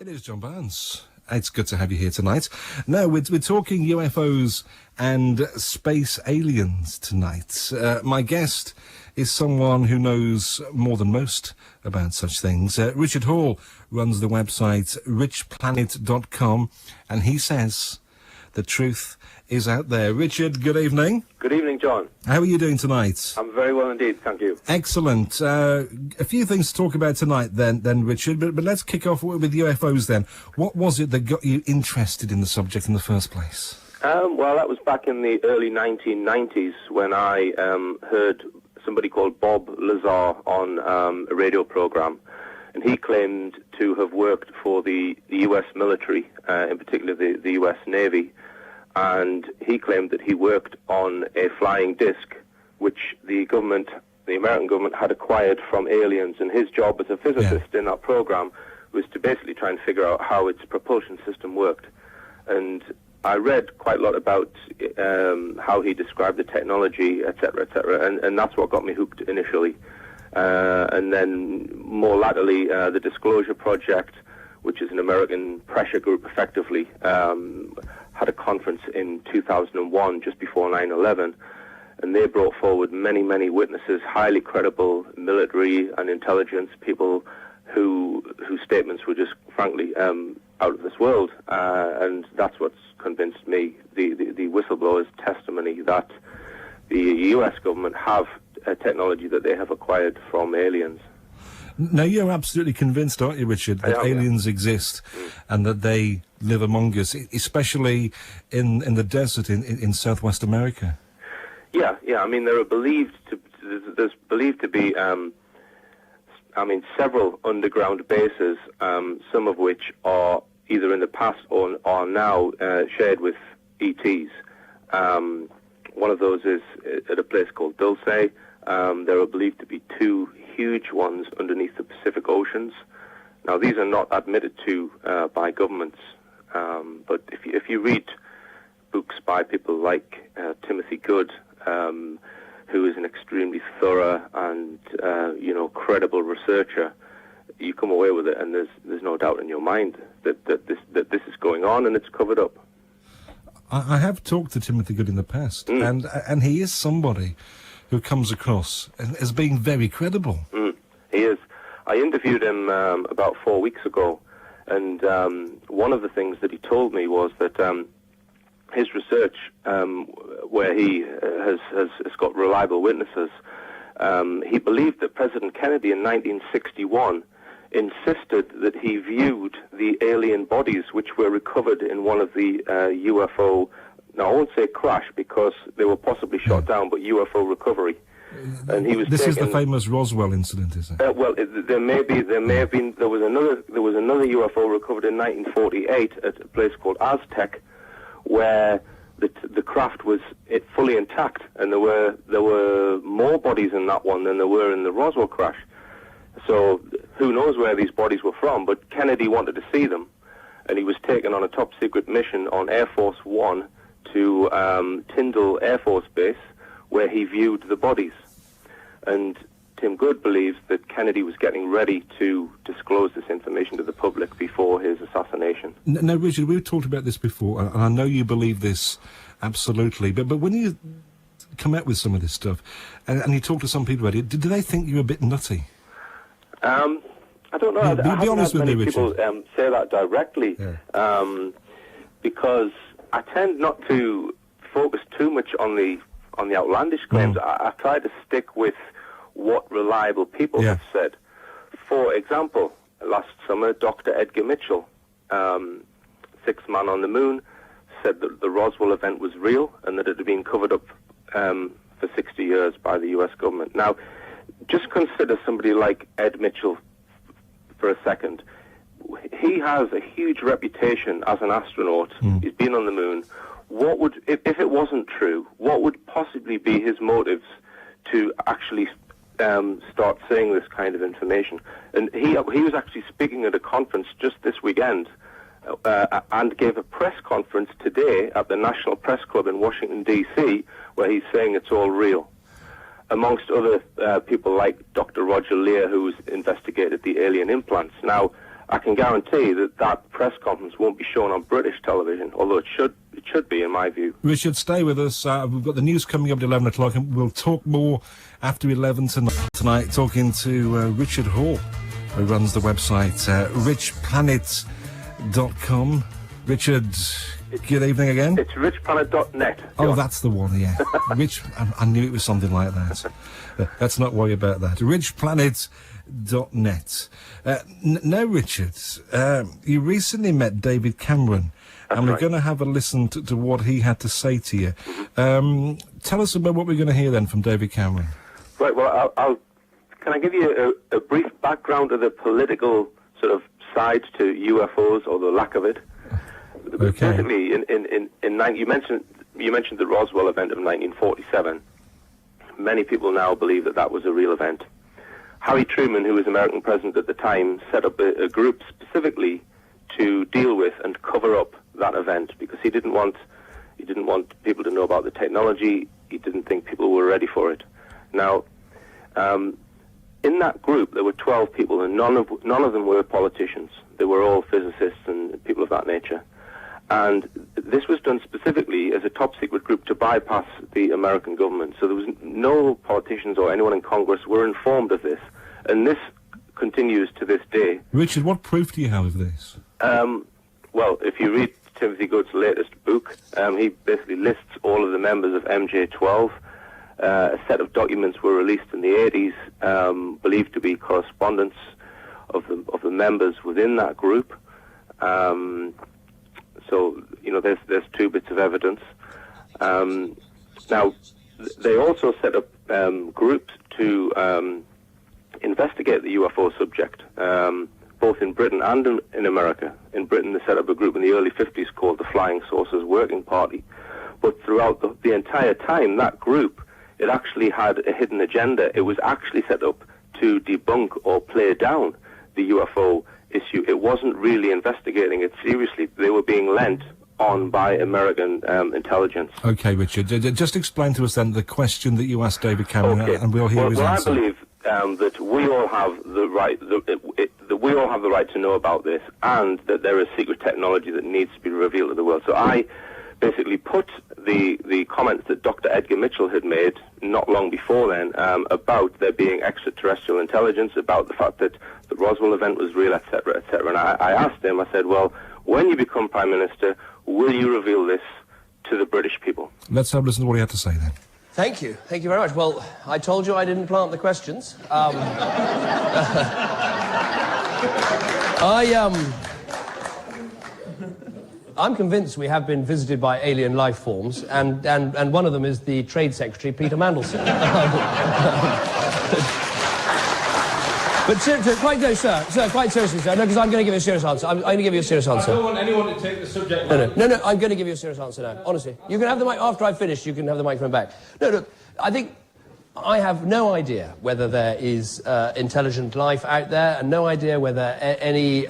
is John Barnes. It's good to have you here tonight. No, we're talking UFOs and space aliens tonight. My guest is someone who knows more than most about such things. Richard Hall runs the website richplanet.com, and he says the truth is out there. Richard, good evening. Good evening, John. How are you doing tonight? I'm very well indeed, thank you. Excellent. A few things to talk about tonight then Richard, but let's kick off with UFOs then. What was it that got you interested in the subject in the first place? Well, that was back in the early 1990s when I heard somebody called Bob Lazar on a radio program, and he claimed to have worked for the U.S. military, in particular the U.S. Navy, and he claimed that he worked on a flying disc which the American government had acquired from aliens, and his job as a physicist in that program was to basically try and figure out how its propulsion system worked. And I read quite a lot about how he described the technology, etc., and that's what got me hooked initially. And then more latterly, the Disclosure Project, which is an American pressure group effectively, had a conference in 2001, just before 9/11, and they brought forward many, many witnesses, highly credible military and intelligence people whose statements were just, frankly, out of this world. And that's what's convinced me, the whistleblowers' testimony, that the U.S. government have a technology that they have acquired from aliens. Now, you're absolutely convinced, aren't you, Richard, that aliens exist and that they live among us, especially in the desert in Southwest America? Yeah. I mean, there's believed to be, several underground bases, some of which are either in the past or are now shared with ETs. One of those is at a place called Dulce. There are believed to be two huge ones underneath the Pacific Oceans. Now, these are not admitted to by governments, but if you read books by people like Timothy Good, who is an extremely thorough and credible researcher, you come away with it, and there's no doubt in your mind that this is going on, and it's covered up. I have talked to Timothy Good in the past, and he is somebody who comes across as being very credible. He is. I interviewed him about 4 weeks ago, and one of the things that he told me was that his research, where he has got reliable witnesses, he believed that President Kennedy in 1961 insisted that he viewed the alien bodies which were recovered in one of the UFO, now I won't say crash because they were possibly shot down, but UFO recovery. And he was This is the famous Roswell incident, is it? There was another UFO recovered in 1948 at a place called Aztec, where the craft was fully intact, and there were more bodies in that one than there were in the Roswell crash. So who knows where these bodies were from? But Kennedy wanted to see them, and he was taken on a top secret mission on Air Force One to Tyndall Air Force Base, where he viewed the bodies. And Tim Good believes that Kennedy was getting ready to disclose this information to the public before his assassination. Now, Richard, we've talked about this before, and I know you believe this absolutely, but when you come out with some of this stuff, and you talk to some people about it, do they think you're a bit nutty? I don't know. Yeah, be honest with me, Richard. People say that directly, because I tend not to focus too much on the outlandish claims. I try to stick with what reliable people have said. For example, last summer, Dr. Edgar Mitchell, sixth man on the moon, said that the Roswell event was real and that it had been covered up for 60 years by the U.S. government. Now, just consider somebody like Ed Mitchell for a second. He has a huge reputation as an astronaut. He's been on the moon. What would, if it wasn't true, what would possibly be his motives to actually start saying this kind of information? And he was actually speaking at a conference just this weekend and gave a press conference today at the National Press Club in Washington, D.C., where he's saying it's all real, amongst other people like Dr. Roger Lear, who's investigated the alien implants. Now, I can guarantee that press conference won't be shown on British television, although it should be, in my view. Richard, stay with us. We've got the news coming up at 11 o'clock, and we'll talk more after 11 tonight, talking to Richard Hall, who runs the website richplanet.com. Richard, good evening again. It's richplanet.net. Oh, that's the one, yeah. I knew it was something like that. Let's not worry about that. richplanet.net. Now, Richard, you recently met David Cameron, and we're going to have a listen to what he had to say to you. Tell us about what we're going to hear then from David Cameron. Right, well, can I give you a brief background of the political sort of side to UFOs, or the lack of it? Okay. Basically, you mentioned the Roswell event of 1947. Many people now believe that was a real event. Harry Truman, who was American president at the time, set up a group specifically to deal with and cover up that event, because he didn't want people to know about the technology. He didn't think people were ready for it. Now, in that group there were 12 people, and none of them were politicians. They were all physicists and people of that nature. And this was done specifically as a top-secret group to bypass the American government. So there was no politicians or anyone in Congress were informed of this. And this continues to this day. Richard, what proof do you have of this? Well, if you read Timothy Good's latest book, he basically lists all of the members of MJ12. A set of documents were released in the 80s, believed to be correspondence of the members within that group. So, there's two bits of evidence. Now, they also set up groups to investigate the UFO subject, both in Britain and in America. In Britain, they set up a group in the early 50s called the Flying Saucers Working Party. But throughout the entire time, that group, it actually had a hidden agenda. It was actually set up to debunk or play down the UFO issue. It wasn't really investigating it seriously. They were being lent on by American intelligence. Okay, Richard, just explain to us then the question that you asked David Cameron, okay. And we'll hear his answer. I believe that we all have the right. That we all have the right to know about this, and that there is secret technology that needs to be revealed to the world. So I basically put the comments that Dr. Edgar Mitchell had made not long before then about there being extraterrestrial intelligence, about the fact that the Roswell event was real, etc., etc. And I asked him, I said, well, when you become Prime Minister, will you reveal this to the British people? Let's have a listen to what he had to say then. Thank you. Thank you very much. Well, I told you I didn't plant the questions. I'm convinced we have been visited by alien life forms, and one of them is the Trade Secretary, Peter Mandelson. But quite seriously, sir, no, because I'm going to give you a serious answer. I'm going to give you a serious answer. I don't want anyone to take the subject. No, I'm going to give you a serious answer now, honestly. You can have the mic, after I've finished, you can have the microphone back. No, look, I think I have no idea whether there is intelligent life out there, and no idea whether any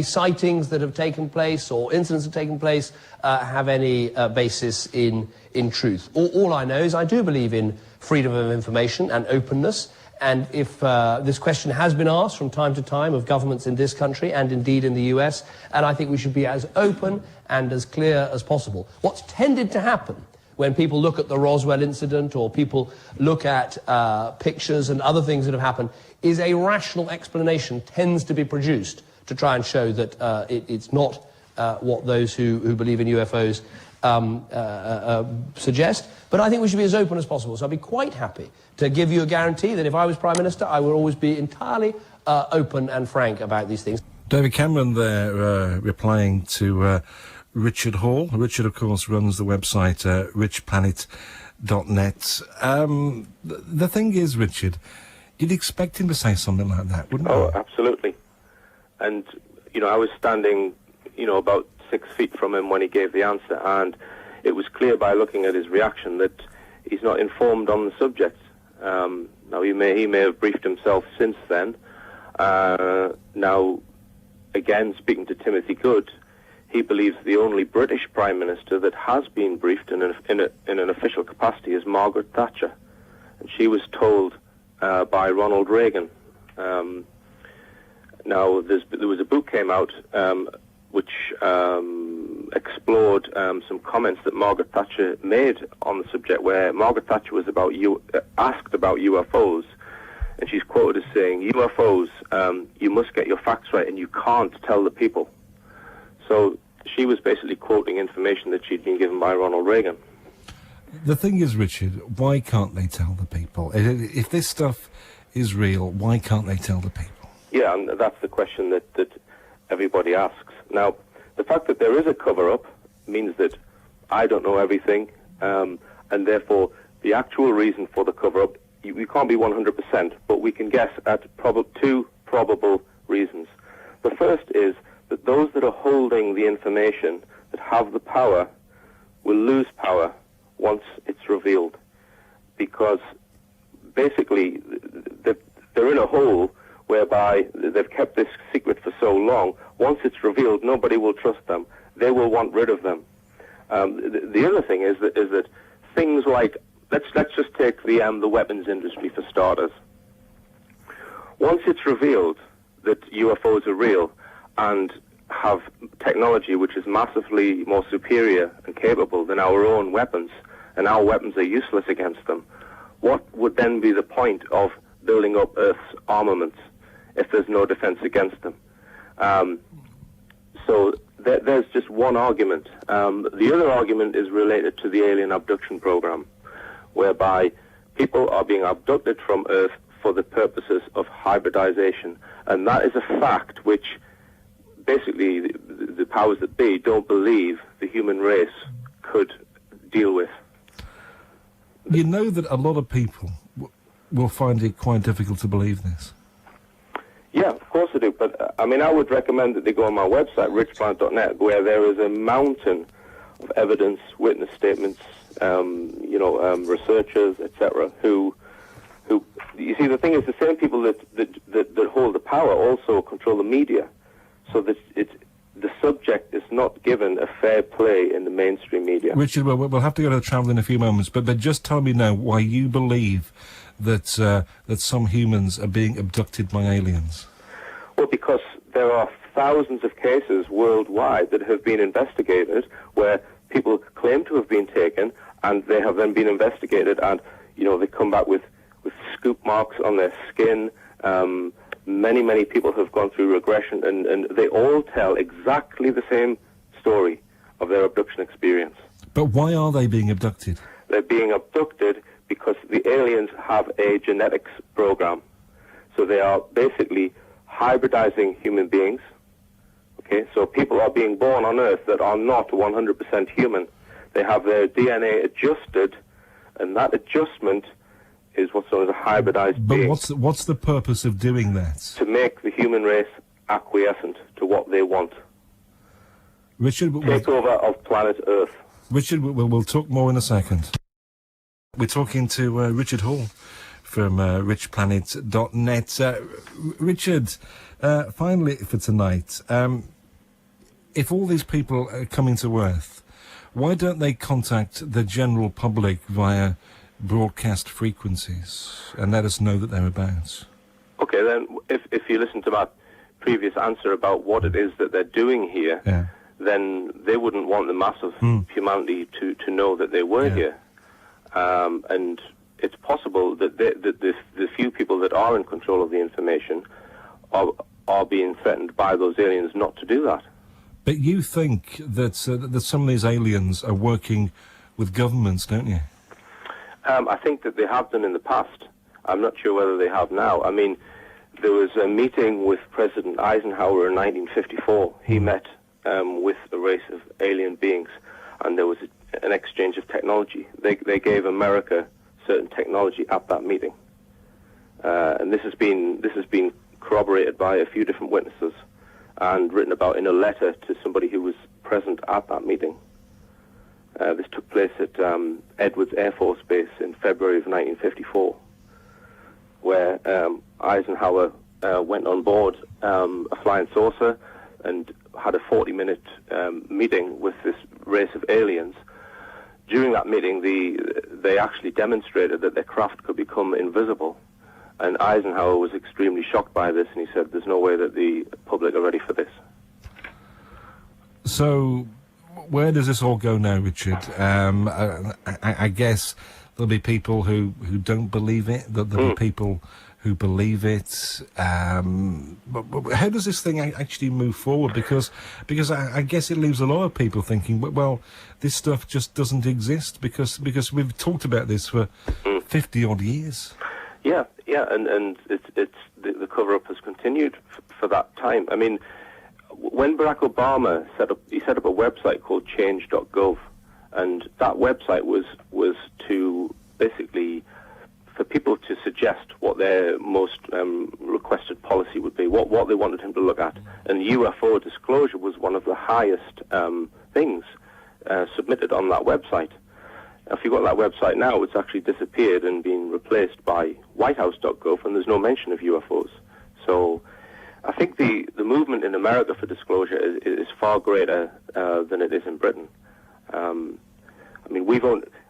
sightings that have taken place or incidents that have taken place have any basis in truth. All I know is I do believe in freedom of information and openness, and if this question has been asked from time to time of governments in this country and indeed in the US, and I think we should be as open and as clear as possible. What's tended to happen when people look at the Roswell incident or people look at pictures and other things that have happened is a rational explanation tends to be produced to try and show that it's not what those who believe in UFOs suggest. But I think we should be as open as possible. So I'd be quite happy to give you a guarantee that if I was Prime Minister, I would always be entirely open and frank about these things. David Cameron there replying to Richard Hall. Richard, of course, runs the website richplanet.net. The thing is, Richard, you'd expect him to say something like that, wouldn't you? Oh, absolutely. And, I was standing, about 6 feet from him when he gave the answer, and it was clear by looking at his reaction that he's not informed on the subject. Now, he may have briefed himself since then. Now, again, speaking to Timothy Good, he believes the only British Prime Minister that has been briefed in an official capacity is Margaret Thatcher. And she was told by Ronald Reagan. Now, Now, there was a book came out which explored some comments that Margaret Thatcher made on the subject, where Margaret Thatcher was asked about UFOs, and she's quoted as saying, UFOs, you must get your facts right, and you can't tell the people. So she was basically quoting information that she'd been given by Ronald Reagan. The thing is, Richard, why can't they tell the people? If this stuff is real, why can't they tell the people? Yeah, and that's the question that everybody asks. Now, the fact that there is a cover-up means that I don't know everything, and therefore the actual reason for the cover-up, we can't be 100%, but we can guess at two probable reasons. The first is that those that are holding the information, that have the power, will lose power once it's revealed, because basically they're in a hole whereby they've kept this secret for so long. Once it's revealed, nobody will trust them. They will want rid of them. The other thing is that things like, let's just take the weapons industry for starters. Once it's revealed that UFOs are real and have technology which is massively more superior and capable than our own weapons, and our weapons are useless against them, what would then be the point of building up Earth's armaments if there's no defense against them? So there's just one argument. The other argument is related to the alien abduction program, whereby people are being abducted from Earth for the purposes of hybridization. And that is a fact which basically the powers that be don't believe the human race could deal with. You know that a lot of people will find it quite difficult to believe this. Yeah, of course I do. But, I would recommend that they go on my website, richplanet.net, where there is a mountain of evidence, witness statements, researchers, etc., who, you see, the thing is, the same people that hold the power also control the media, so that the subject is not given a fair play in the mainstream media. Richard, we'll have to go to the travel in a few moments, but just tell me now why you believe that some humans are being abducted by aliens. Well, because there are thousands of cases worldwide that have been investigated where people claim to have been taken, and they have then been investigated, and they come back with scoop marks on their skin. Many people have gone through regression, and they all tell exactly the same story of their abduction experience. But why are they being abducted? They're being abducted because the aliens have a genetics program. So they are basically hybridizing human beings. Okay, so people are being born on Earth that are not 100% human. They have their DNA adjusted, and that adjustment is what's known as a hybridized being. But what's the purpose of doing that? To make the human race acquiescent to what they want. Richard, takeover of planet Earth. Richard, we'll talk more in a second. We're talking to Richard Hall from richplanet.net. Richard, finally for tonight, if all these people are coming to Earth, why don't they contact the general public via broadcast frequencies and let us know that they're about? Okay, then if you listen to my previous answer about what it is that they're doing here, then they wouldn't want the mass of humanity to know that they were here. And it's possible that the few people that are in control of the information are being threatened by those aliens not to do that. But you think that some of these aliens are working with governments, don't you? I think that they have done in the past. I'm not sure whether they have now. I mean, there was a meeting with President Eisenhower in 1954. He met with a race of alien beings, and there was an exchange of technology. They gave America certain technology at that meeting, and this has been corroborated by a few different witnesses and written about in a letter to somebody who was present at that meeting. This took place at Edwards Air Force Base in February of 1954, where Eisenhower went on board a flying saucer and had a 40-minute meeting with this race of aliens. During that meeting, they actually demonstrated that their craft could become invisible, And Eisenhower was extremely shocked by this, and he said, there's no way that the public are ready for this. So, where does this all go now, Richard? I guess there'll be people who don't believe it, there'll be people who believe it. But how does this thing actually move forward? Because I guess it leaves a lot of people thinking, well, this stuff just doesn't exist, because we've talked about this for 50-odd years. Yeah, and it's the cover-up has continued for that time. I mean, when Barack Obama set up a website called change.gov, and that website was to basically for people to suggest what their most requested policy would be, what they wanted him to look at. And UFO disclosure was one of the highest things submitted on that website. If you go to that website now, it's actually disappeared and been replaced by whitehouse.gov, and there's no mention of UFOs. So I think the movement in America for disclosure is far greater than it is in Britain. I mean,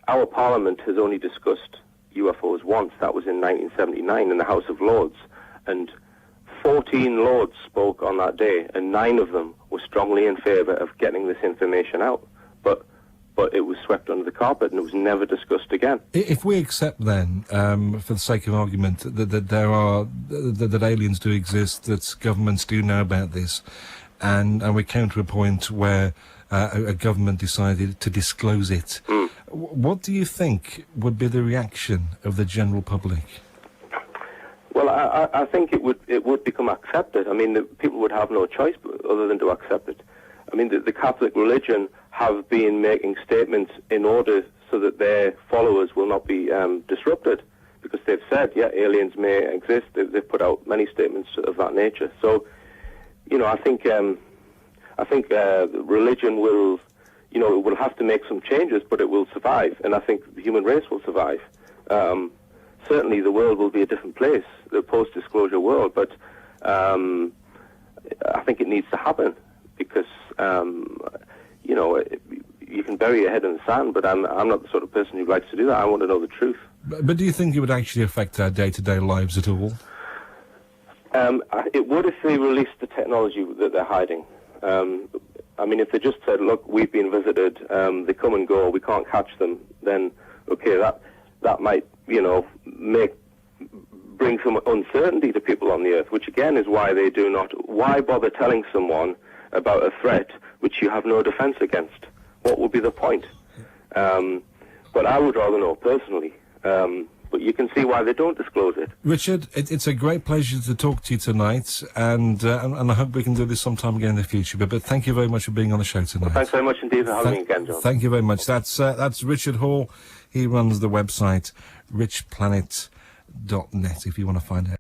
our Parliament has only discussed UFOs once. That was in 1979 in the House of Lords, and 14 Lords spoke on that day, and 9 of them were strongly in favour of getting this information out. But it was swept under the carpet, and it was never discussed again. If we accept then, for the sake of argument, that aliens do exist, that governments do know about this, and we came to a point where a government decided to disclose it, what do you think would be the reaction of the general public? Well, I think it would become accepted. I mean, people would have no choice other than to accept it. I mean, the Catholic religion have been making statements in order so that their followers will not be disrupted, because they've said, yeah, aliens may exist. They've put out many statements of that nature. So, you know, I think religion will, you know, it will have to make some changes, but it will survive, and I think the human race will survive. Certainly, the world will be a different place, the post-disclosure world, but I think it needs to happen, because you know, you can bury your head in the sand, but I'm not the sort of person who likes to do that. I want to know the truth. But do you think it would actually affect our day-to-day lives at all? It would if they released the technology that they're hiding. I mean, if they just said, look, we've been visited, they come and go, we can't catch them, then, okay, that might, you know, bring some uncertainty to people on the earth, which again is why they do not. Why bother telling someone about a threat which you have no defense against? What would be the point? But I would rather know personally. But you can see why they don't disclose it. Richard, it's a great pleasure to talk to you tonight, and I hope we can do this sometime again in the future. But thank you very much for being on the show tonight. Well, thanks very much indeed for having me again, John. Thank you very much. That's Richard Hall. He runs the website richplanet.net if you want to find out.